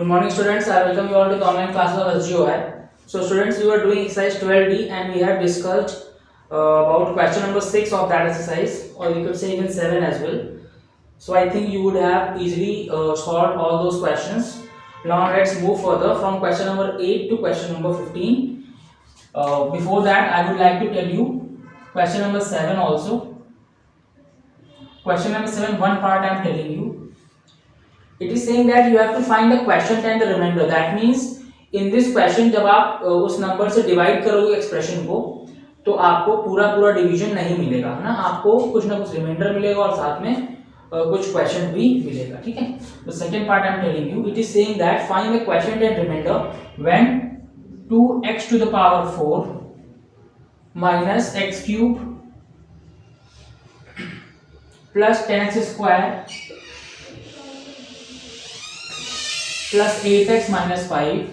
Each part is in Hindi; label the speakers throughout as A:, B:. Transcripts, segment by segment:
A: Good morning, students. I welcome you all to the online classes of SGOI. So, students, we were doing exercise 12D and we have discussed about question number 6 of that exercise, or you could say even 7 as well. So, I think you would have easily solved all those questions. Now, let's move further from question number 8 to question number 15. Before that, I would like to tell you question number 7 also. Question number 7, one part I am telling you. It is saying that you have to find the quotient and the remainder. That means in this question जब आप उस नंबर से डिवाइड करोगे एक्सप्रेशन को तो आपको पूरा डिवीजन नहीं मिलेगा, है ना, आपको कुछ ना कुछ रिमाइंडर मिलेगा और साथ में कुछ क्वेश्चन भी मिलेगा. ठीक है, तो second part I am telling you. It is saying that find the quotient and remainder when 2x to the power 4 minus x cube plus 10x square plus 8x minus 5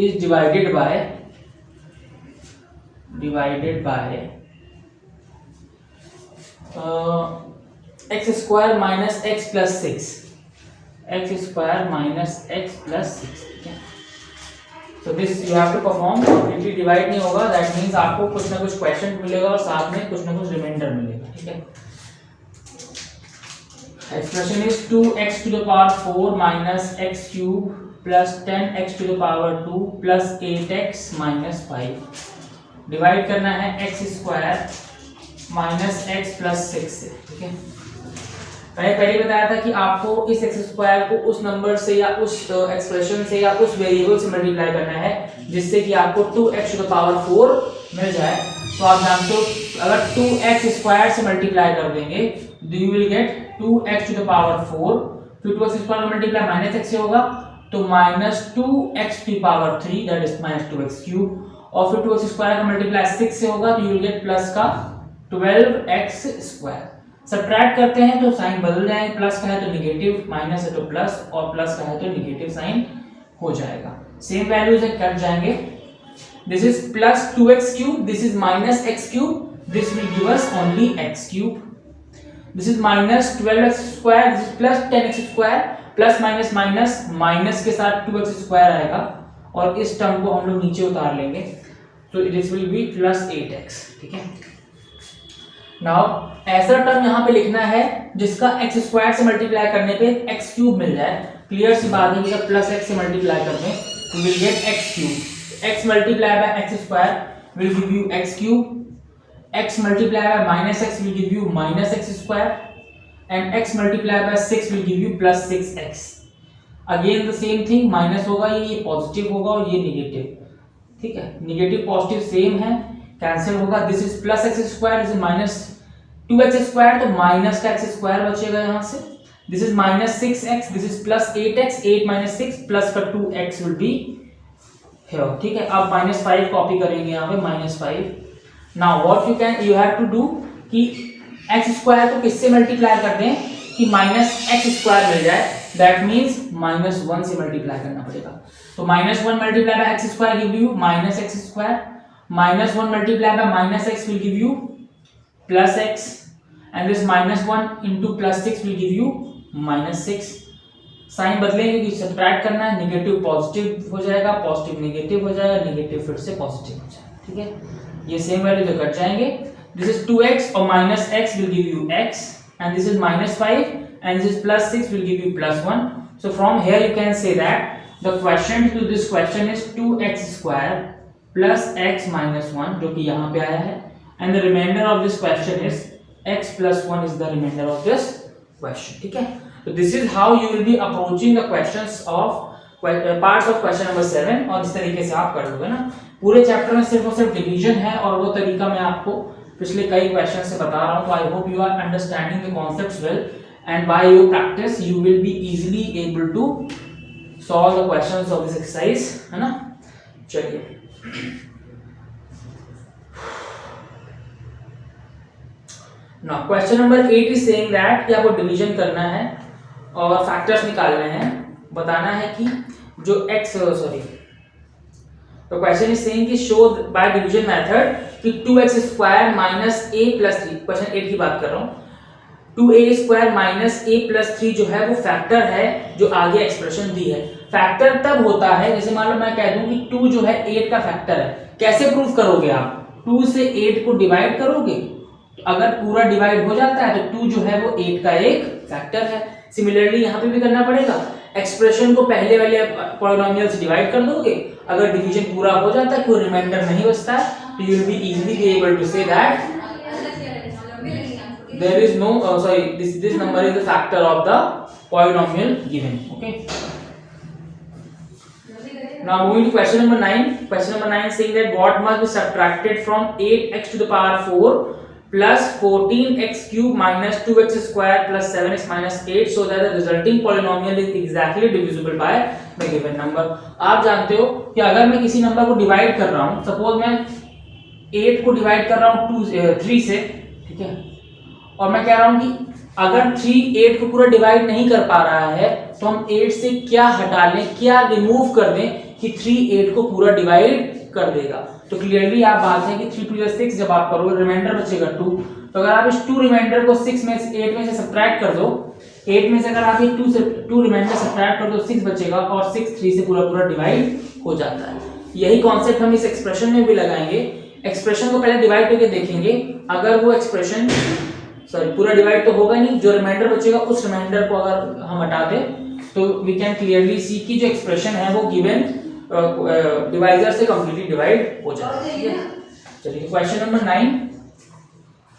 A: is divided by x square minus x plus 6. x square minus x plus 6. So this you have to perform. Completely divide नहीं होगा, दैट मीन्स आपको कुछ ना कुछ क्वेश्चन मिलेगा और साथ में कुछ ना कुछ रिमाइंडर मिलेगा. ठीक है, expression is 2x to the power 4 minus x cube plus 10x to the power 2 plus 8x minus 5. Divide करना है x square minus x plus 6 से. ठीक है, मैंने पहले बताया था कि आपको इस x स्क्वायर को उस नंबर से या उस एक्सप्रेशन से या उस वेरिएबल से मल्टीप्लाई करना है जिससे कि आपको 2x टू द पावर 4 मिल जाए. तो आप जानते हो अगर 2x स्क्वायर से मल्टीप्लाई कर देंगे you will get 2x to the power 4, फिर 2x स्क्वायर का मल्टीप्लाई माइनस x से होगा तो minus 2x to the power 3 that is minus 2x cube, और फिर 2x स्क्वायर का मल्टीप्लाई 6 से होगा तो you will get प्लस का 12x स्क्वायर. सब्ट्रैक्ट करते हैं तो साइन बदल जाएंगे, प्लस का है तो नेगेटिव, माइनस है तो प्लस और प्लस का है तो नेगेटिव साइन हो जाएगा. सेम वैल्यूज कट जाएंगे. This is plus 2x cube, this is minus x cube, this will give us only x cube. This is minus 12x square, this is plus 10x square, plus minus minus minus के साथ 2x स्क्वायर आएगा और इस टर्म को हम लोग नीचे उतार लेंगे तो this will B plus 8x. ठीक है, नाउ ऐसा टर्म यहाँ पे लिखना है जिसका x स्क्वायर से मल्टीप्लाई करने पे x क्यूब मिल जाए. क्लियर सी बात है कि जब प्लस x से मल्टीप्लाई करते हैं तो will get x cube. x multiply by x square will give you x cube, x multiplied by minus x will give you minus x square and x multiplied by 6 will give you plus 6x. Again the same thing, minus होगा, ये पॉजिटिव होगा और ये निगेटिव. ठीक है, निगेटिव पॉजिटिव सेम है, कैंसिल होगा. This is plus x square, this is minus 2x square, तो माइनस का x स्क्वायर बचेगा यहाँ से. This is minus 6x, this is plus 8x, 8 minus 6 plus का 2x विल बी हियर. ठीक है, अब माइनस 5 कॉपी करेंगे यहाँ पे, minus 5. Now what you have to do कि x स्क्वायर को किससे मल्टीप्लाई कर दें कि माइनस x स्क्वायर मिल जाए. दैट मीन्स माइनस 1 से मल्टीप्लाई करना पड़ेगा. तो minus 1 multiply by x square give you minus x square, minus 1 multiply by minus x will give you plus x and this minus 1 into plus 6 will give you minus 6. Sign बदलेंगे कि सब्ट्रैक्ट करना है, निगेटिव पॉजिटिव हो जाएगा, पॉजिटिव निगेटिव हो जाएगा, निगेटिव फिर से पॉजिटिव हो जाएगा. ठीक है, ये सेम वैल्यू तो कट जाएंगे. दिस इज 2x और minus x will give you x and this is minus 5 and this is plus 6 will give you plus 1. So from here you can say that the quotient to this question is 2x square plus x minus 1 जो कि यहाँ पे आया है, and the remainder of this question is x plus 1 is the remainder of this question. ठीक है, तो this is how you will be approaching the questions of parts of question number 7 और इस तरीके से आप कर लोगे ना. पूरे चैप्टर में सिर्फ और सिर्फ डिवीजन है और वो तरीका मैं आपको पिछले कई क्वेश्चन से बता रहा हूँ. तो I hope you are understanding the concepts well and by your practice you will be easily able to solve the questions of this exercise, है ना. चलिए, now question number 8 is saying that कि आपको डिवीजन करना है और फैक्टर्स निकालने हैं. बताना है कि जो तो क्वेश्चन इज सेइंग कि शो बाय डिवीजन मेथड कि 2x square minus a plus 3, question 8 की बात कर रहा हूँ, 2a² माइनस a प्लस 3 जो है वो फैक्टर है जो आगे एक्सप्रेशन दी है। फैक्टर तब होता है, जैसे मान लो मैं कह दूं कि 2 जो है 8 का फैक्टर है, कैसे प्रूफ करोगे आप? 2 से 8 को डिवाइड करोगे, तो अगर पूरा डिवाइड हो जाता है तो 2 जो है वो 8 का एक फैक्टर है। सिमिलरली यहाँ पे भी करना पड़ेगा, एक्सप्रेशन को पहले वाले पॉलिनोमियल से डिवाइड कर दोगे, अगर डिवीजन पूरा हो जाता है, कोई रिमाइंडर नहीं बचता है, तो you will be easily be able to say that there is no this number is the factor of the polynomial given. Okay, now moving to question number 9. Question number 9 saying that what must be subtracted from 8x to the power 4 plus 14x cube minus 2x square plus 7x minus 8 so that the resulting polynomial is exactly divisible by the given number. आप जानते हो कि अगर मैं किसी नंबर को डिवाइड कर रहा हूं, सपोज मैं 8 को डिवाइड कर रहा हूं 3 से, ठीक है, और मैं कह रहा हूं कि अगर 3 8 को पूरा डिवाइड नहीं कर पा रहा है तो हम 8 से क्या हटा लें, क्या रिमूव कर दें कि 3 8 को पूरा डिवाइड कर देगा। तो क्लियरली आप बात है कि 3 2 6 जब आप करोगे रिमाइंडर बचेगा 2, तो अगर आप इस 2 रिमाइंडर को 6 में से 8 में से सब्ट्रैक्ट कर दो, 8 में से अगर आप ये 2 रिमाइंडर सब्ट्रैक्ट कर दो 6 बचेगा और 6 3 से पूरा डिवाइड हो जाता है। यही कॉन्सेप्ट हम इस एक्सप्रेशन में भी लगाएंगे। एक्सप्रेशन को पहले डिवाइड करके देखेंगे, अगर वो एक्सप्रेशन पूरा डिवाइड तो होगा नहीं, जो रिमाइंडर बचेगा उस रिमाइंडर को अगर हम हटा दें तो वी कैन क्लियरली सी कि जो एक्सप्रेशन है वो गिवन डिवाइजर से कंप्लीटली डिवाइड हो जाता है। चलिए question number 9,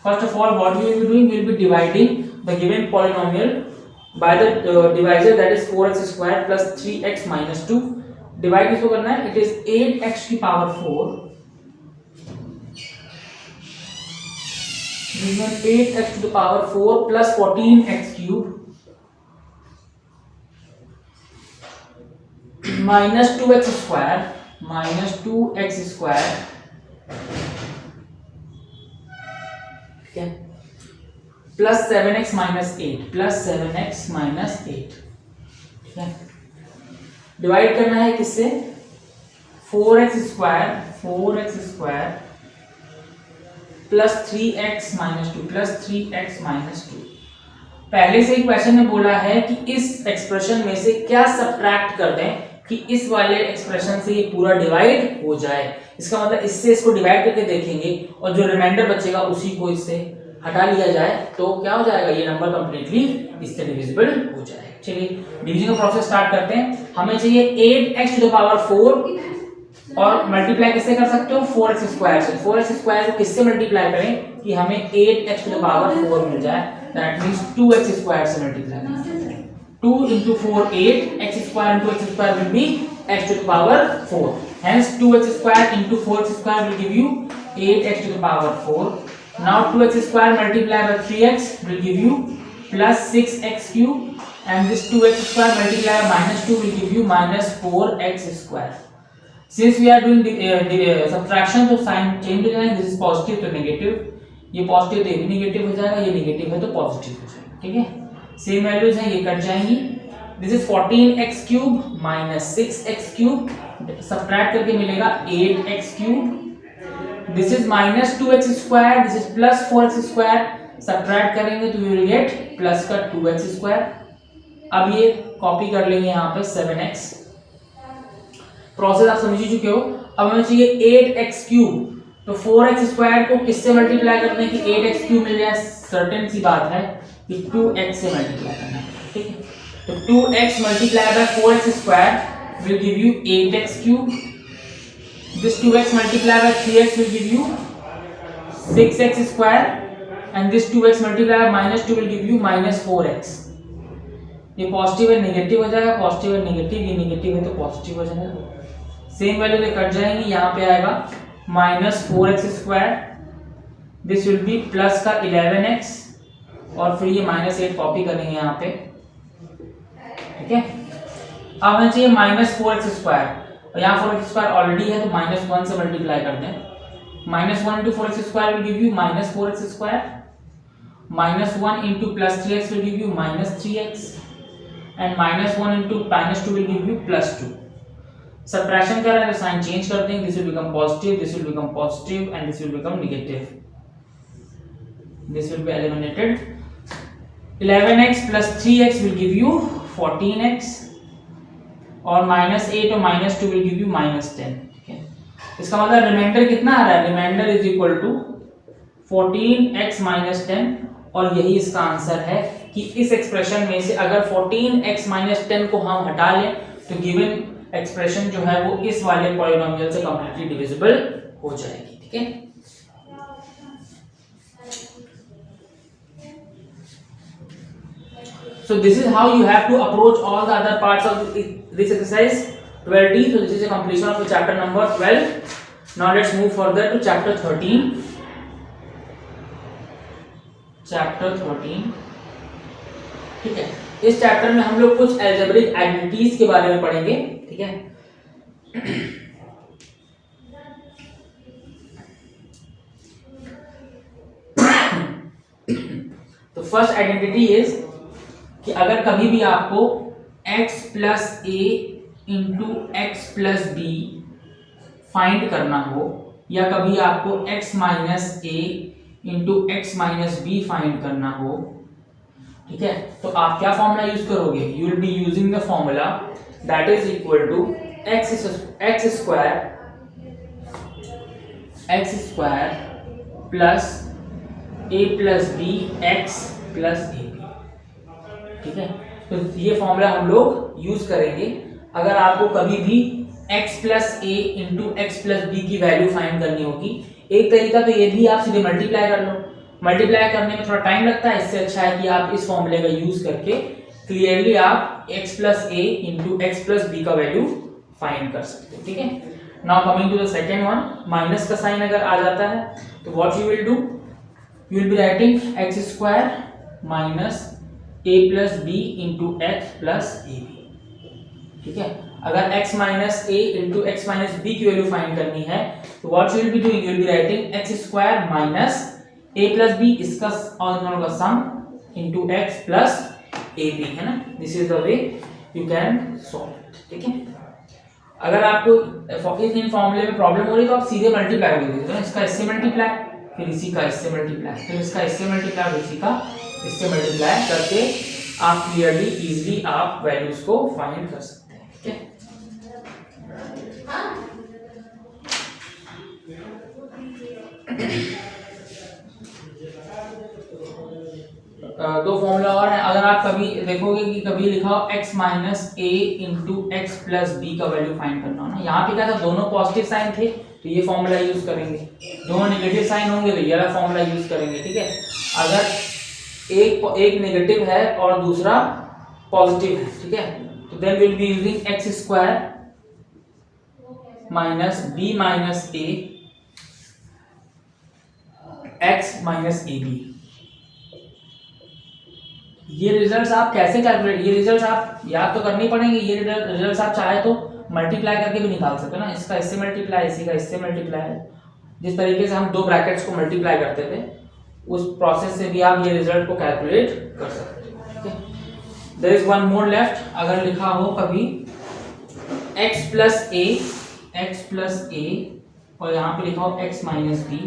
A: first of all what we will be doing, we will be dividing the given polynomial by the divisor that is 4x² plus 3x minus 2। Divide किसको करना है? इट इज 8x की power 4 8x to the power 4 plus 14x cube minus 2x square ठीक है, plus 7x minus 8 ठीक है। डिवाइड करना है किससे? 4x square plus 3x minus 2 पहले से ही क्वेश्चन में बोला है कि इस एक्सप्रेशन में से क्या सब्ट्रैक्ट कर दें कि इस वाले एक्सप्रेशन से ये पूरा डिवाइड हो जाए। इसका मतलब इससे इसको डिवाइड करके देखेंगे और जो रिमाइंडर बचेगा उसी को इससे हटा लिया जाए तो क्या हो जाएगा, ये नंबर कंप्लीटली इससे डिविजिबल हो जाएगा। चलिए डिवीजन का प्रोसेस स्टार्ट करते हैं। हमें चाहिए 8x टू द पावर 4 और मल्टीप्लाई किससे कर सकते हो? 4x स्क्वायर से। 4x स्क्वायर को किससे मल्टीप्लाई करें कि हमें 8x टू द पावर 4 मिल जाए, दैट मींस 2x स्क्वायर से मल्टीप्लाई करें। 2 into 4 8, x square into x square will be x to the power 4, hence 2x square into 4x square will give you 8x to the power 4. Now 2x square multiplied by 3x will give you plus 6x cube and this 2x square multiplied by minus 2 will give you minus 4x square. Since we are doing subtraction तो साइन चेंज हो जाएगा, दिस इज पॉजिटिव तो नेगेटिव, ये पॉजिटिव तो ये भी नेगेटिव हो जाएगा, ये नेगेटिव है तो पॉजिटिव हो जाएगा। ठीक है, सेम वैल्यूज हैं, ये कट जाएंगी। This is 14x cube minus 6x cube, subtract करके मिलेगा 8x cube. This is minus 2x square, this is plus 4x square, subtract करेंगे तो वी विल गेट प्लस का 2x स्क्वायर। अब ये कॉपी कर लेंगे यहाँ पे 7x। प्रोसेस आप समझ ही चुके हो। अब हमें चाहिए 8x क्यूब, तो 4x स्क्वायर को किससे मल्टीप्लाई करने की 8x क्यूब मिल जाए, सर्टेन सी बात है कि 2x से मल्टीप्लाई करना है। ठीक है, तो 2x multiply by 4x square will give you 8x cube. This 2x multiply by 3x will give you 6x square and this 2x multiply by minus 2 will give you minus 4x। ये पॉजिटिव है नेगेटिव हो जाएगा, पॉजिटिव है नेगेटिव, ये नेगेटिव है तो पॉजिटिव हो जाएगा। सेम वैल्यू से कट जाएंगी, यहाँ पे आएगा minus 4x square, this will B plus का 11x और फिर ये माइनस 8 कॉपी करेंगे यहाँ पे। ठीक है, अब हमें चाहिए माइनस 4x स्क्वायर और यहाँ 4x स्क्वायर ऑलरेडी है तो माइनस 1 से मल्टीप्लाई कर दें। Minus 1 into 4x square will give you minus 4x square, minus 1 into plus 3x will give you minus 3x and minus 1 into minus 2 will give you plus 2। Subtraction कर रहे हैं तो साइन चेंज कर देंगे, this will become positive, this will become positive and this will become negative, this will be eliminated. 11x plus 3x will give you 14x और -8 और -2 विल गिव यू -10। ठीक है, इसका मतलब रिमाइंडर कितना आ रहा है? Reminder is equal to 14x - 10 और यही इसका आंसर है कि इस एक्सप्रेशन में से अगर 14x - 10 को हम हटा लें तो गिवन एक्सप्रेशन जो है वो इस वाले पॉलिनोमियल से कंप्लीटली डिविजिबल हो जाएगी। ठीक है, so this is how you have to approach all the other parts of this exercise 12D. so this is a completion of the chapter number 12. now let's move further to chapter 13. chapter 13, ठीक है, इस चैप्टर में हम लोग कुछ अलजेब्रिक आइडेंटिटीज के बारे में पढ़ेंगे। ठीक है, तो फर्स्ट आइडेंटिटी इज कि अगर कभी भी आपको x plus a into x plus b find करना हो या कभी आपको x minus a into x minus b find करना हो, ठीक है, तो आप क्या फॉर्मूला यूज करोगे? You will be using the formula that is equal to x square plus a plus b x plus a b. ठीक है, तो ये फॉर्मूला हम लोग यूज करेंगे अगर आपको कभी भी x plus a into x plus b की वैल्यू फाइंड करनी होगी। एक तरीका तो ये भी आप सीधे मल्टीप्लाई कर लो, मल्टीप्लाई करने में थोड़ा टाइम लगता है, इससे अच्छा है कि आप इस फॉर्मूले का यूज करके क्लियरली आप x plus a into x plus b का वैल्यू फाइंड कर सकते हो। ठीक है, now coming to the second one, minus का साइन अगर आ जाता है तो what you will do, you will be writing x square minus a plus b into x plus a b. ठीक है, अगर x minus a into x minus b की वैल्यू फाइंड करनी है तो what you will be doing, you will be writing x square minus a plus b, इसका और दोनों का sum into x plus a b, है ना। This is the way you can solve it. ठीक है, अगर आपको इन फॉर्मूले में प्रॉब्लम हो रही है तो आप सीधे मल्टीप्लाई कर दीजिए, तो इसका इससे मल्टीप्लाई, फिर इसी का इससे मल्टीप्लाई, फिर इसका इससे मल्टीप्लाई, फिर इसी का इससे मल्टीप्लाई करके आप क्लियरली इजीली आप वैल्यूज को फाइंड कर सकते हैं। ठीक है, दो फॉर्मूला और है। अगर आप कभी देखोगे कि कभी लिखा हो x minus a into x plus b का वैल्यू फाइंड करना हो ना, यहाँ पे क्या था, दोनों पॉजिटिव साइन थे तो ये फॉर्मूला यूज करेंगे, दोनों नेगेटिव साइन होंगे तो ये वाला फॉर्मूला यूज करेंगे। ठीक है, अगर एक नेगेटिव है और दूसरा पॉजिटिव है, ठीक है, तो then will be using x square minus b minus a x minus a b. ये रिजल्ट्स आप कैसे कैलकुलेट, ये रिजल्ट्स आप याद तो करने पड़ेंगे, ये रिजल्ट्स आप चाहे तो मल्टीप्लाई करके भी निकाल सकते हो ना, इसका इससे मल्टीप्लाई, इसी का इससे मल्टीप्लाई, जिस तरीके से हम दो ब्रैकेट्स को मल्टीप्लाई करते थे उस प्रोसेस से भी आप ये रिजल्ट को कैलकुलेट कर सकते हो। ठीक है, there is one more left, अगर लिखा हो कभी x प्लस ए और यहाँ पे लिखा हो x माइनस बी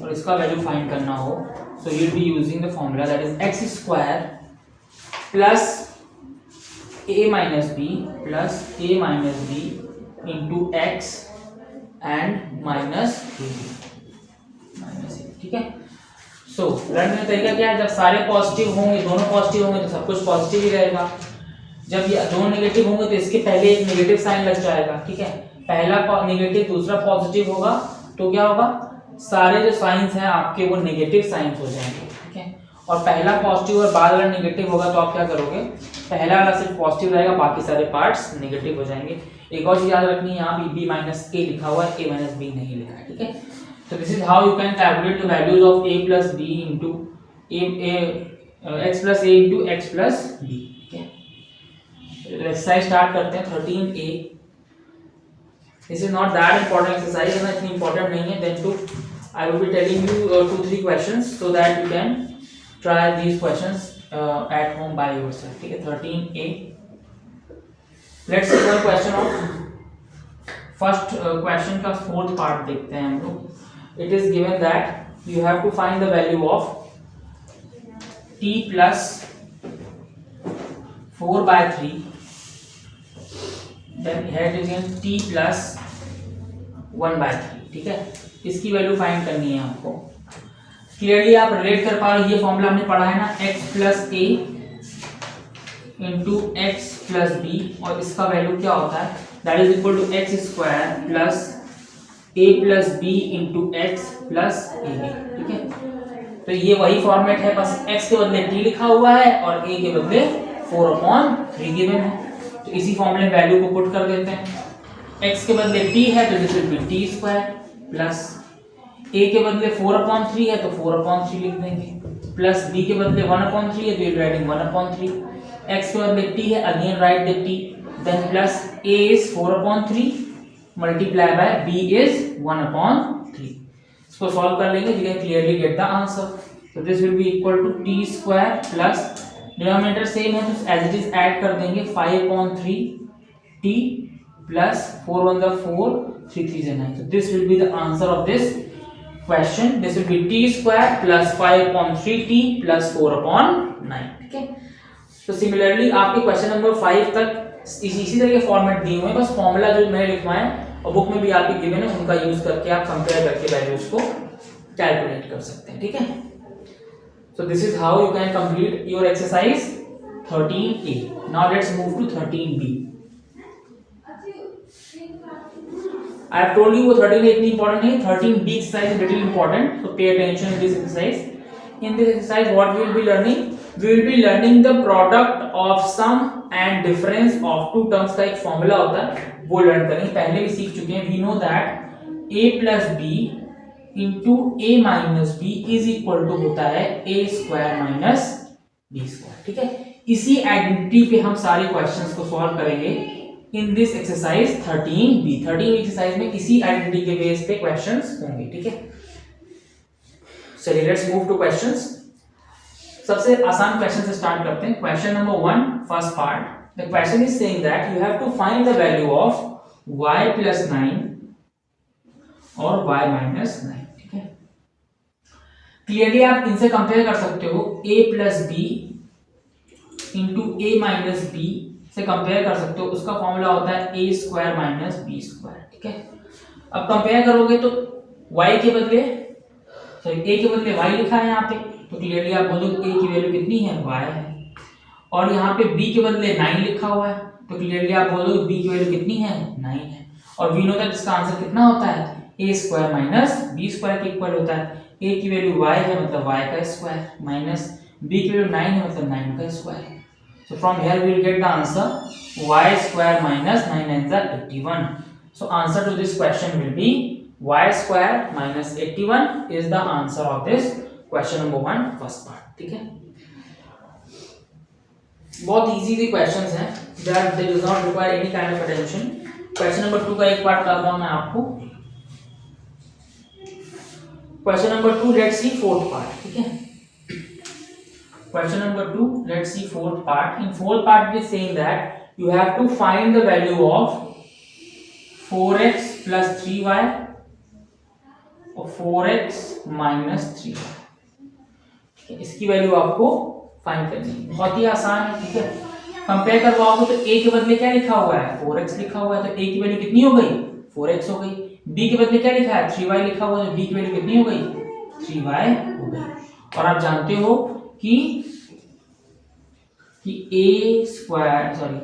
A: और इसका वैल्यू फाइंड करना हो, so you will be using the formula that is x square plus a minus b plus a minus b into x and minus a minus a. ठीक है, सो लर्न का तरीका क्या है, जब सारे पॉजिटिव होंगे, दोनों पॉजिटिव होंगे तो सब कुछ पॉजिटिव ही रहेगा, जब ये दोनों नेगेटिव होंगे तो इसके पहले एक नेगेटिव साइन लग जाएगा। ठीक है, पहला नेगेटिव दूसरा पॉजिटिव होगा तो क्या होगा, सारे जो साइंस हैं आपके वो नेगेटिव साइंस हो जाएंगे। ठीक है, और पहला पॉजिटिव और बाद वाला नेगेटिव होगा तो आप क्या करोगे, पहला वाला सिर्फ पॉजिटिव रहेगा, बाकी सारे पार्ट्स नेगेटिव हो जाएंगे। एक और चीज याद रखनी है, यहाँ पे b माइनस ए लिखा हुआ है, a माइनस बी नहीं लिखा है। ठीक है, so this is how you can calculate the values of a plus b into x plus a into x plus b। ठीक है, एक्सरसाइज स्टार्ट करते हैं 13a। This is not that important exercise, है ना, इतनी इंपॉर्टेंट नहीं है, then too I will be telling you 2-3 questions so that you can try these questions at home by yourself. ठीक है, 13a, let's see one question of first question का फोर्थ पार्ट देखते हैं हम लोग। It is given that you have to find the value of t plus 4/3 then head is t plus 1/3, ठीक है। इसकी वैल्यू फाइंड करनी है आपको। क्लियरली आप रिलेट कर पा रहे हो, ये फॉर्मूला हमने पढ़ा है ना, x plus a into x plus b, और इसका वैल्यू क्या होता है, that is equal to x square plus a plus b into x plus a b, ठीक है। तो ये वही फॉर्मेट है, बस x के बदले t लिखा हुआ है और a के बदले 4/3 गिवन है। तो इसी फॉर्मूले में वैल्यू को पुट कर देते हैं। x के बदले t है तो this will B T square plus a के बदले 4/3 है तो 4/3 लिख देंगे, प्लस b के बदले 1/3 है तो ये राइटिंग 1/3, x के बदले t है, again write the t, then plus a is 4/3 multiply by b is 1/3। इसको सॉल्व कर लेंगे, you can clearly get the answer. so this will be equal to t square plus denominator same है तो एज इट इज ऐड कर देंगे 5/3 t plus 4 1 the 4 3 3 is 9। so this will be the answer of this question, this will be t square plus 5/3 t plus 4/9, ठीक है। तो सिमिलरली आपके क्वेश्चन नंबर 5 तक इसी तरह के फॉर्मेट दिए हुए हैं, बस फॉर्मूला जो मैंने लिखवाया है और बुक में भी आपके गिवन है उनका यूज करके आप कंपेयर करके वैल्यूज को कैलकुलेट कर सकते हैं, ठीक है। So this is how you can complete your exercise 13A. Now let's move to 13B. I have told you वो 13A इतनी important नहीं, 13B exercise is little important, so pay attention in this exercise. In this exercise, what we will be learning? We will be learning the product of sum and difference of two terms का एक formula होता है, वो learn करेंगे, पहले भी सीख चुके हैं। We know that A plus B into a minus b is equal to होता है a square minus b square, ठीक है। इसी आइडेंटिटी पे हम सारे क्वेश्चंस को सॉल्व करेंगे in this exercise 13B। 13 exercise में इसी आइडेंटिटी के बेस पे क्वेश्चंस होंगे, ठीक है। चलिए लेट्स मूव टू क्वेश्चंस। सबसे आसान क्वेश्चन से स्टार्ट करते हैं। Question number 1 first part, the question is saying that you have to find the value of y plus 9 और y माइनस 9, ठीक है। क्लियरली आप इनसे कंपेयर कर सकते हो, a plus b into a minus b से कंपेयर कर सकते हो, उसका फॉर्मूला होता है a square minus b square, ठीक है। अब कंपेयर करोगे तो y के बदले सॉरी a के बदले y लिखा है यहाँ पे, तो क्लियरली आप बोलोगे a की वैल्यू कितनी है, y है, और यहाँ पे b के बदले 9 लिखा हुआ है, तो क्लियरली आप बोलोगे b की वैल्यू कितनी है, 9 है। और वी नो दैट इसका आंसर कितना होता है, a square minus b square के इक्वल होता है। a की वैल्यू y है मतलब y का स्क्वायर माइनस b की वैल्यू 9 है मतलब 9 का square. So from here we will get the answer y square minus 9 9 जा 81। So answer to this question will be y square minus 81 is the answer of this question number 1 first part, ठीक है। बहुत इजी क्वेश्चंस हैं, that they do not require any kind of attention. Question number 2 का एक पार्ट कर रहा हूं मैं आपको। Question number 2 let's see fourth part, ठीक है। Question number 2 let's see fourth part. In fourth part it is saying that you have to find the value of 4x plus 3y और 4x minus 3y। इसकी वैल्यू आपको फाइंड करनी है, बहुत ही आसान है, ठीक है। कंपेयर करवाओगे तो a के बदले क्या लिखा हुआ है, 4x लिखा हुआ है, तो a की वैल्यू कितनी हो गई, 4x हो गई। b के बदले क्या लिखा है, 3y लिखा हुआ है, तो b की वैल्यू कितनी हो गई, 3y हो गई। और आप जानते हो कि a square sorry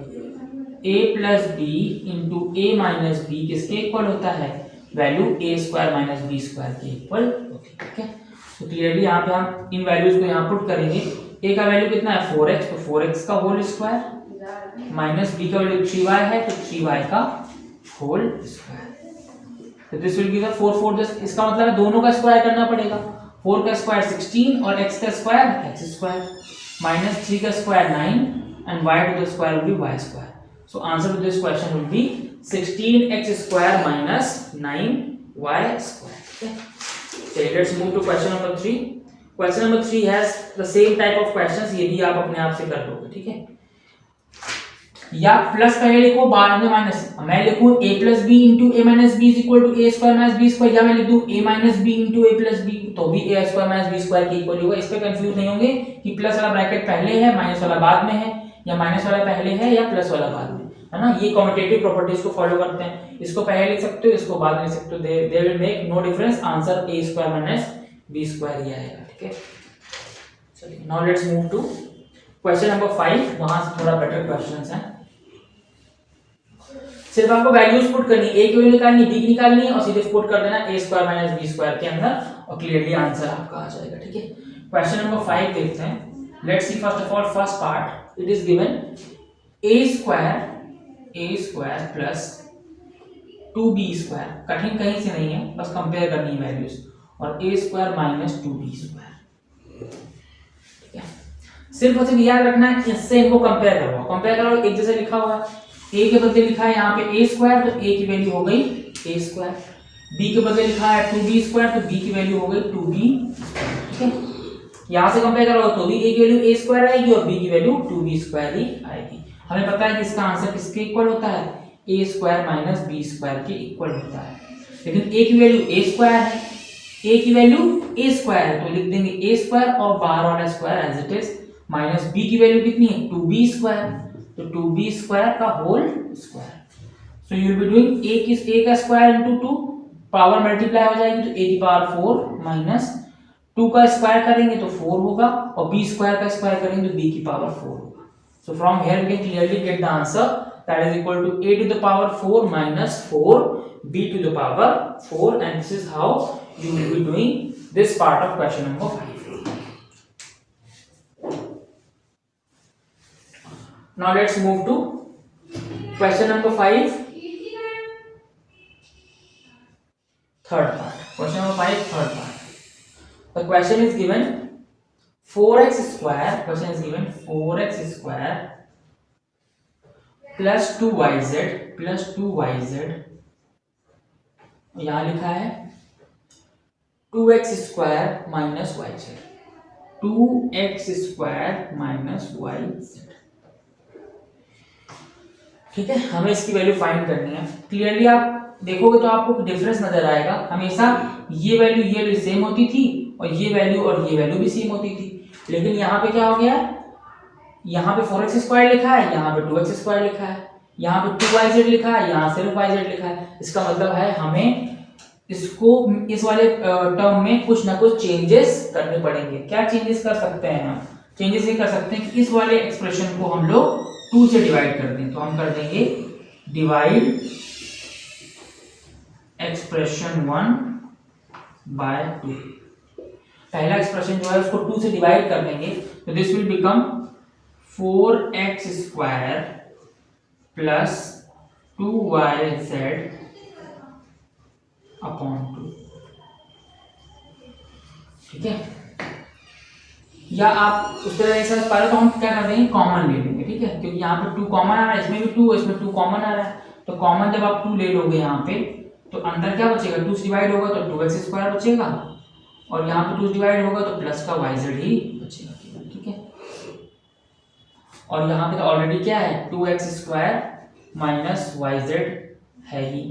A: a plus b into a minus b किसके इक्वल होता है, value a square minus b square के इक्वल होती है, ठीक है। तो क्लियरली यहाँ पे हम इन वैल्यूज को यहाँ पुट करेंगे। a का वैल्यू कितना है 4x, तो 4x का होल स्क्वायर माइनस b का वैल्यू 3y है तो 3y का होल स्क्वायर। तो this will be the 4 4 this, इसका मतलब है दोनों का स्क्वायर करना पड़ेगा। 4 का स्क्वायर 16 और x का स्क्वायर x स्क्वायर माइनस 3 का square 9 and y to the square will be y square. So answer to this question will be 16x square minus 9y square, ठीक है। चलिए let's move to question number 3। Question number 3 has the same type of questions, ये भी आप अपने आप से कर लोगे, ठीक है। या प्लस पहले लिखो बाद में माइनस, मैं लिखूं a plus b into a minus b is equal to a square minus b square, या मैं लिख दूं a minus b into a plus b तो भी a square minus b square के इक्वल होगा। इस पे कंफ्यूज नहीं होंगे कि प्लस वाला ब्रैकेट पहले है माइनस वाला बाद में है, या माइनस वाला पहले है या प्लस वाला बाद में, है ना। ये कम्यूटेटिव प्रॉपर्टीज को फॉलो करते हैं, इसको पहले लिख सकते हो, इसको बाद में लिख सकते हो, they will make no difference, answer a square minus b square ही आएगा, ठीक है। चलिए now let's move to question number 5, वहां से थोड़ा बेटर क्वेश्चंस हैं। सिर्फ आपको वैल्यूज पुट करनी, a की वैल्यू निकालनी, b की निकालनी है और सीधे पुट कर देना a square minus b square के अंदर और क्लियरली आंसर आपका आ जाएगा, ठीक है। क्वेश्चन नंबर 5 देखते हैं। Let's see first of all first part, it is given a square plus 2b square, कठिन कहीं से नहीं है, बस कंपेयर करनी है वैल्यूज, और a square minus 2b square, ठीक है। सिर्फ और सिर्फ याद रखना है इससे इनको कंपेयर करो, एक जैसे लिखा हुआ है, a के बदले लिखा है यहाँ पे a स्क्वायर, तो a की वैल्यू हो गई a स्क्वायर, b के बदले लिखा है 2b स्क्वायर, तो b की वैल्यू हो गई 2b, ठीक है। यहाँ से कंपेयर करोगे तो भी a की वैल्यू a स्क्वायर आएगी और b की वैल्यू 2b स्क्वायर ही आएगी। हमें पता है कि इसका आंसर किसके इक्वल होता है, a square minus b square के इक्वल होता है, लेकिन a की वैल्यू a स्क्वायर है, a की वैल्यू a स्क्वायर है, तो लिख देंगे a स्क्वायर और बाहर वाला square as it is, minus b की वैल्यू कितनी है 2b स्क्वायर, तो 2b स्क्वायर का whole square. So you will be doing a का स्क्वायर इनटू 2, पावर मल्टीप्लाई हो जाएगी तो a की पावर 4 माइनस 2 का स्क्वायर करेंगे तो 4 होगा और b स्क्वायर का स्क्वायर करेंगे तो b की पावर 4 होगा। So from here we can clearly get the answer, that is equal to a to the power 4 minus 4 b to the power 4, and this is how you will be doing this part of question number 5. Now let's move to question number 5, third part. Question number 5, third part. The question is given 4x square. Question is given 4x square plus 2yz यहाँ लिखा है 2x square minus yz, 2x square minus yz, ठीक है। हमें इसकी वैल्यू फाइंड करनी है। क्लियरली आप देखोगे तो आपको डिफरेंस नजर आएगा, हमेशा ये वैल्यू सेम होती थी और ये वैल्यू भी सेम होती थी, लेकिन यहाँ पे क्या हो गया, यहाँ पे 4x स्क्वायर लिखा है, यहाँ पे 2x स्क्वायर लिखा है, यहाँ पे 2yz लिखा है, यहाँ सिर्फ yz लिखा है। इसका मतलब है हमें इसको इस वाले टर्म में कुछ ना कुछ चेंजेस करने पड़ेंगे। क्या चेंजेस कर सकते हैं हम? चेंजेस ये कर सकते हैं कि इस वाले एक्सप्रेशन को हम लोग 2 से डिवाइड कर दें, तो हम कर देंगे डिवाइड एक्सप्रेशन 1 बाय 2। पहला एक्सप्रेशन जो है उसको 2 से डिवाइड कर देंगे, तो this will become 4x square plus 2yz upon 2, ठीक है। या आप उस तरह से समझ पा रहे हो तो हम क्या कर देंगे, कॉमन ले लेंगे, ठीक है, क्योंकि यहाँ पे 2 कॉमन आ रहा है, इसमें भी 2, इसमें 2 कॉमन आ रहा है, तो कॉमन जब आप 2 ले लोगे यहाँ पे तो अंदर क्या बचेगा, 2 से डिवाइड होगा तो 2x स्क्वायर बचेगा और यहाँ पे 2 से डिवाइड होगा तो प्लस का yz ही बचेगा, ठीक है। और यहाँ पे तो ऑलरेडी क्या है, 2x स्क्वायर माइनस yz है ही।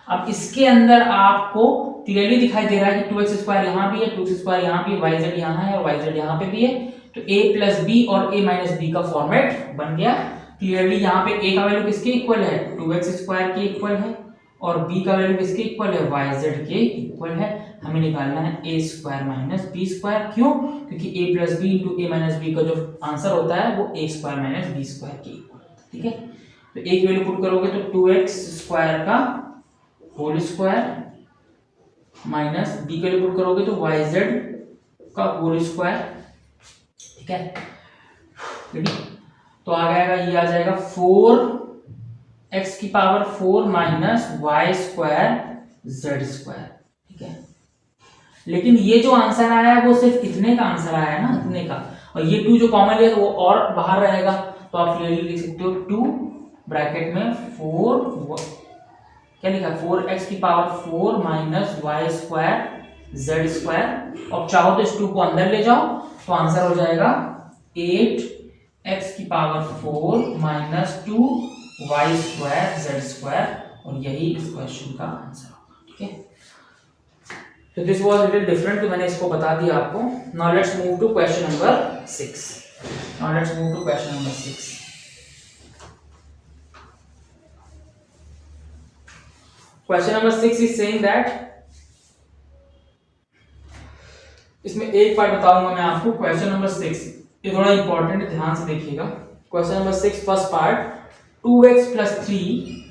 A: अब इसके अंदर आपको क्लियरली दिखाई दे रहा है कि 2x स्क्वायर यहाँ भी है, 2x स्क्वायर यहाँ भी, yz यहाँ है और yz यहाँ पे भी है, तो a प्लस b और a माइनस b का फॉर्मेट बन गया। क्लियरली यहाँ पे a का वैल्यू किसके इक्वल है, 2x स्क्वायर के इक्वल है, और b का वैल्यू किसके इक्वल है, yz के इक्वल है। हमें निकालना है a square minus b square, क्यों, क्योंकि a plus b into a minus b का जो आंसर होता है वो a square minus b square के इक्वल, ठीक है। तो a की वैल्यू पुट करोगे तो 2x स्क्वायर का होल स्क्वायर माइनस b के लिए पुट करोगे तो yz का होल स्क्वायर, ठीक है। तो आ जाएगा, ये आ जाएगा 4x की power 4 minus y square z square, ठीक है। लेकिन ये जो आंसर आया है वो सिर्फ इतने का आंसर आया है ना, इतने का, और ये 2 जो कॉमन है वो और बाहर रहेगा, तो आप क्लियरली लिख सकते हो 2 ब्रैकेट में 4 क्या लिखा, 4x की power 4 minus y square z square, और चाहो तो इस 2 को अंदर ले जाओ तो आंसर हो जाएगा 8x की power 4 minus 2y square z square, और यही इस क्वेश्चन का आंसर होगा, ठीक है। तो दिस वाज लिटिल डिफरेंट, तो मैंने इसको बता दिया आपको। Now let's move to question number 6। Now let's move to question number 6. Question number 6 is saying that, इसमें एक पार्ट बताऊंगा मैं आपको. क्वेश्चन नंबर 6 ये थोड़ा इंपॉर्टेंट है, ध्यान से देखिएगा. Question number 6 first part, 2x plus 3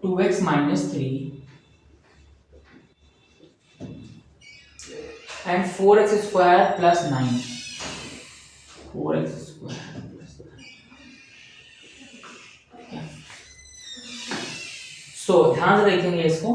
A: 2x minus 3 and 4x square plus 9. 4x square plus 9. सो ध्यान से देखेंगे इसको.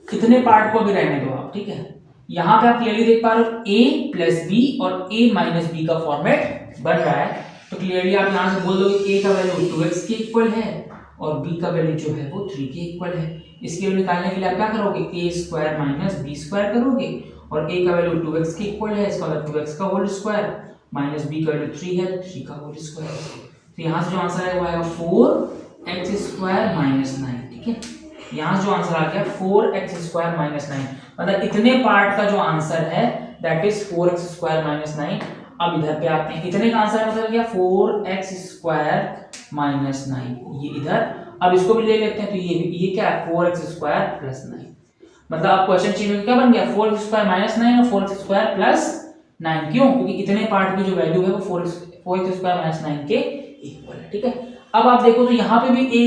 A: कितने पार्ट को भी रहने दो आप, ठीक है. यहां पे आप क्लियरली देख पा रहे हो a प्लस बी और a माइनस बी का फॉर्मेट बन रहा है. तो क्लियरली आप यहां से बोल दो a का वैल्यू 2x के इक्वल है और b का वैल्यू जो है वो 3 के इक्वल है. इसकी वैल्यू निकालने के लिए आप क्या करोगे, a square minus b square करोगे और a का वैल्यू 2x के इक्वल है, इसका मतलब 2x का होल स्क्वायर माइनस b का वैल्यू 3 है, 3 का होल स्क्वायर. तो यहां से जो आंसर आएगा वो आएगा 4x स्क्वायर माइनस 9. ठीक है, यहां जो आंसर आ गया 4x स्क्वायर माइनस 9, मतलब इतने पार्ट का जो आंसर है that is 4x square minus 9. अब इधर पे आते हैं, कितने का आंसर मतलब गया 4x स्क्वायर माइनस 9, ये इधर. अब इसको भी ले लेते हैं, तो ये क्या है 4x स्क्वायर प्लस 9. मतलब अब क्वेश्चन चेंज होकर क्या बन गया 4x स्क्वायर माइनस 9 और 4x स्क्वायर प्लस 9. क्यों, क्योंकि इतने पार्ट की जो वैल्यू है वो 4x स्क्वायर माइनस 9 के इक्वल है. ठीक है, अब आप देखो तो यहाँ पे भी a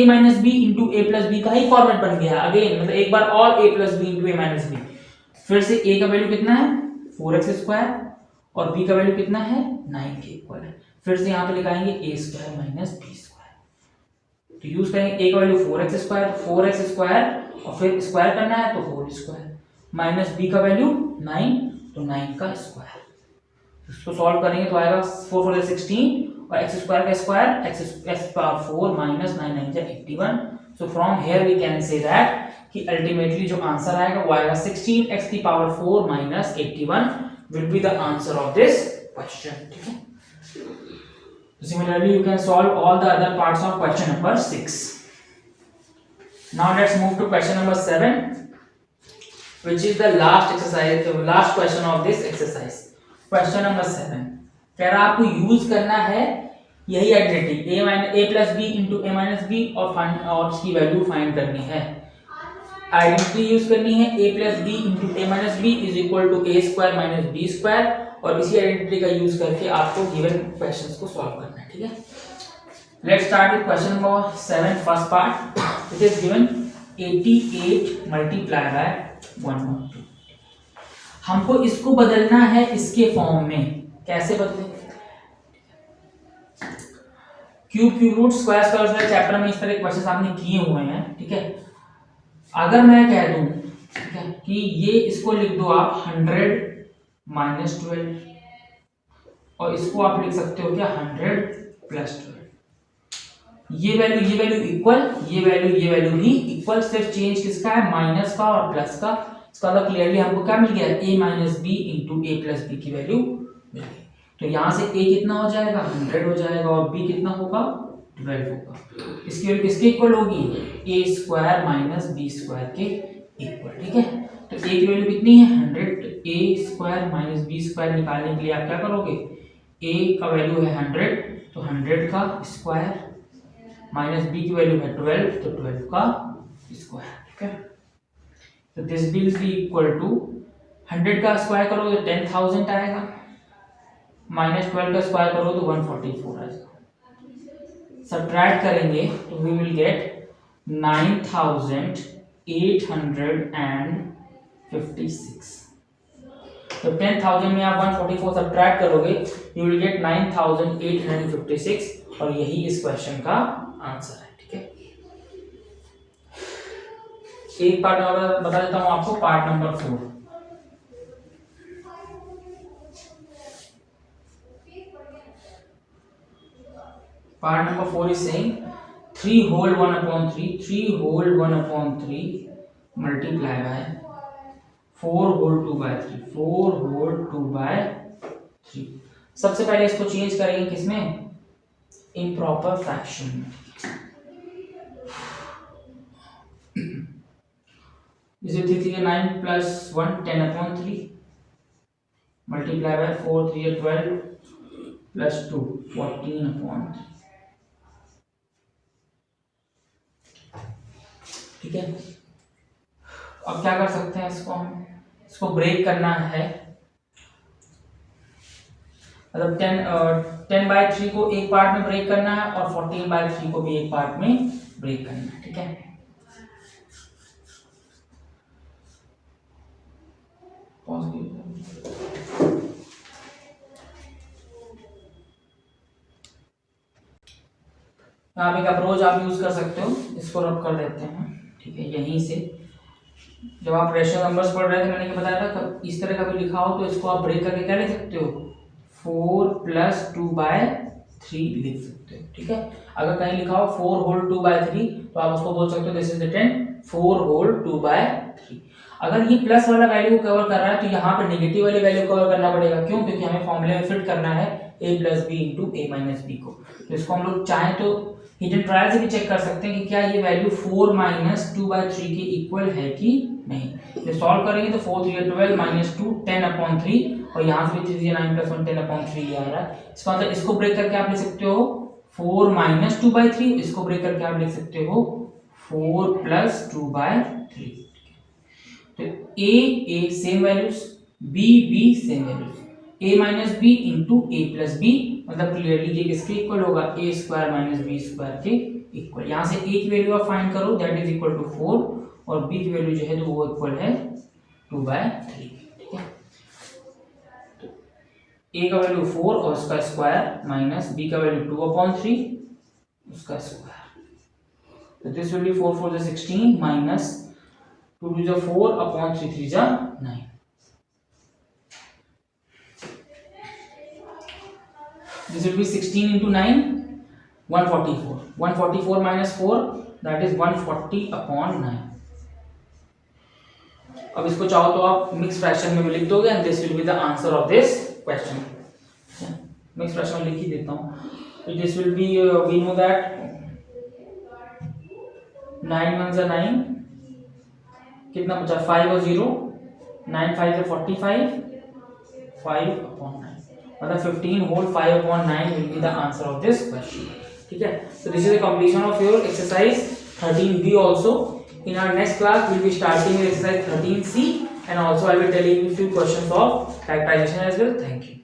A: minus b into a plus b का ही फॉर्मेट बन गया है अगेन, मतलब एक बार और a plus b into a minus b. फिर से a का वैल्यू कितना है 4x स्क्वायर और b का वैल्यू कितना है 9 के इक्वल है. फिर से यहाँ पे लिखाएंगे a square minus b square. तो यूज करेंगे a का वैल्यू 4x स्क्वायर और फिर स्क्वायर करना है तो होल स्क्वायर माइनस b का वैल्यू 9 तो 9 का स्क्वायर. इसको सॉल्व करेंगे तो आएगा 4 4 16 और x स्क्वायर का स्क्वायर x पावर 4 माइनस 9 9 जा 81. So from here we can say that कि अल्टीमेटली जो आंसर आएगा वो आएगा 16x की power 4 minus 81 will be the answer of this question. ठीक है, similarly you can solve all the other parts of question number 6. Now let's move to question number 7 which is the last exercise, the last question of this exercise. Question number 7 कह रहा आपको यूज करना है यही identity a plus b into a minus b और इसकी वैल्यू फाइंड करनी है. आइडेंटिटी यूज करनी है a plus b into a minus b is equal to a square minus b square और इसी आइडेंटिटी का यूज करके आपको गिवन क्वेश्चंस को सॉल्व करना है. ठीक है, let's start with question number 7 first part. It is given 88 multiply by 112. हमको इसको बदलना है इसके फॉर्म में. कैसे बदलें, क्यूब रूट स्क्वायर चैप्टर में इस तरह के क्वेश्चन आपने किए हुए हैं. ठीक है, अगर मैं कह दूं ठीक है कि ये इसको लिख दो आप 100 माइनस 12 और इसको आप लिख सकते हो क्या 100 प्लस 12. ये वैल्यू इक्वल, ये वैल्यू भी इक्वल, सिर्फ चेंज किसका है माइनस का और प्लस का. इसका मतलब क्लियरली हमको क्या मिल गया a minus b into a plus b की वैल्यू मिल गई. तो यहाँ से a कितना हो जाएगा 100 हो जाएगा और b कितना होगा 12 होगा. इसकी वैल्यू किसके इक्वल होगी a square minus b square के इक्वल. ठीक है, तो a की वैल्यू कितनी है 100, a square minus b square निकालने के लिए आप क्या करोगे a का वैल्यू है 100 तो 100 का स्क्वायर माइनस b की वैल्यू है 12 तो 12 का स्क्वायर. ठीक है, तो this will be equal to 100 का स्क्वायर करोगे तो 10,000 आएगा, माइनस 12 का स्क्वायर करो तो 144 आएगा. सब्ट्रैक्ट करेंगे तो वी विल गेट 9,856. तो 10,000 में आप 144 सब्ट्रैक्ट करोगे यू विल गेट 9,856 और यही इस क्वेश्चन का आंसर है. ठीक है, एक पार्ट और बता देता हूं आपको, part number 4. Part number 4 is saying 3 whole 1/3 multiply by 4 whole 2/3. सबसे पहले इसको चेंज करेंगे किसमें इम्प्रॉपर फ्रैक्शन में. इसे 3 9 प्लस 1 10/3 मल्टीप्लाई बाय 4 3 12 प्लस 2 14/3। ठीक है, अब क्या कर सकते हैं, इसको ब्रेक करना है, मतलब 10/3 को एक पार्ट में ब्रेक करना है और 14/3 को भी एक पार्ट में ब्रेक करना है। ठीक है, यहाँ पे एक अप्रोच आप यूज कर सकते हो, इसको रब कर देते हैं। ठीक है, यहीं से जब आप रेशनल नंबर्स पढ़ रहे थे मैंने क्या बताया था, इस तरह का भी लिखा हो तो इसको आप ब्रेक करके क्या लिख सकते हो, 4 + 2/3 लिख सकते हो। ठीक है, अगर कहीं लिखा हो 4 होल 2/3 तो आप उसको बोल सकते हो दिस इज रिटन 4 होल 2/3। अगर ये प्लस वाला वैल्यू को कवर कर रहा है तो यहाँ पे नेगेटिव वाली वैल्यू कवर करना पड़ेगा। क्यों? क्योंकि हमें फॉर्मूले में फिट करना है a + b × a - b को। तो इसको हम लोग चाहें तो हिडन ट्रायल से भी चेक कर सकते हैं कि क्या ये वैल्यू 4 - 2/3 के इक्वल है कि नहीं। तो सॉल्व करेंगे तो 4 3 12 - 2 10/3 और यहाँ से भी 3 9 + 1 10/3 ये आ रहा है। इसका मतलब इसको ब्रेक करके आप लिख सकते हो 4 - 2/3, इसको ब्रेक करके आप लिख सकते हो 4 + 2/3। तो a same values, b same values, a - b × a + b, मतलब क्लियरली ये किसके इक्वल होगा, a² - b² के इक्वल। यहाँ से a की वैल्यू आप फाइंड करो, दैट इज इक्वल टू 4 और b की वैल्यू जो है तो वो इक्वल है 2/3। ठीक है, तो a का वैल्यू 4 और उसका स्क्वायर माइनस b का वैल्यू 2/3 उसका स्क्वायर, तो this will B 4 4 = 16 minus 2 2 = 4/3 3 = 9। This will be 16 × 9 144, 144 - 4 that is 140/9। अब इसको चाहो तो आप मिक्स फ्रैक्शन में भी लिख दोगे and this will be the answer of this question. Mix fraction में लिख ही देता हूँ, तो this will be we know that 9 1 = 9, कितना बचा 5 और 0, 9 5 = 45, 5/9, मतलब 15 whole 5/9 will be the answer of this question। ठीक है, so this is the completion of your exercise 13b also। In our next class we will be starting with exercise 13c and also I will tell you few questions of factorization as well। Thank you।